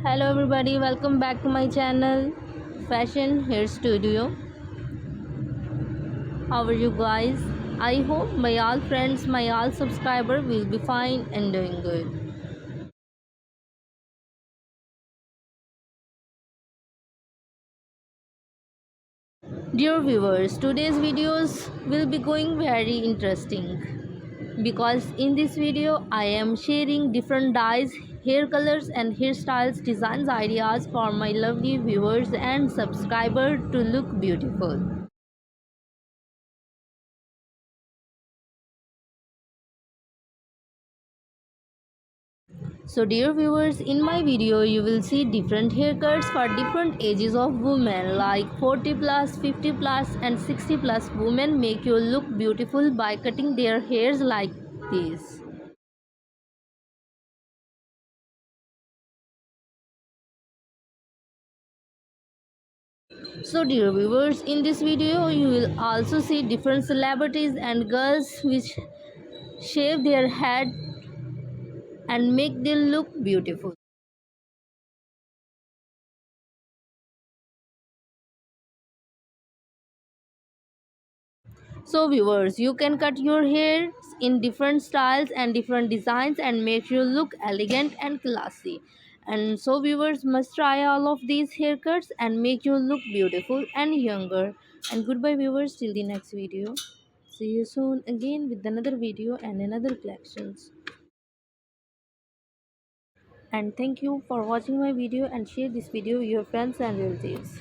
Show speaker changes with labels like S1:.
S1: Hello everybody, welcome back to my channel Fashion Hair Studio. How are you guys? I hope my all friends, my all subscriber will be fine and doing good. Dear viewers, today's videos will be going very interesting because in this video I am sharing different dyes, hair colors and hairstyles designs ideas for my lovely viewers and subscriber to look beautiful. So dear viewers, in my video you will see different haircuts for different ages of women like 40 plus, 50 plus and 60 plus women make you look beautiful by cutting their hairs like this. So dear viewers, in this video you will also see different celebrities and girls which shave their head and make them look beautiful. So viewers, you can cut your hair in different styles and different designs and make you look elegant and classy. And so viewers must try all of these haircuts and make you look beautiful and younger. And goodbye viewers till the next video. See you soon again with another video and another collections. And thank you for watching my video and share this video with your friends and relatives.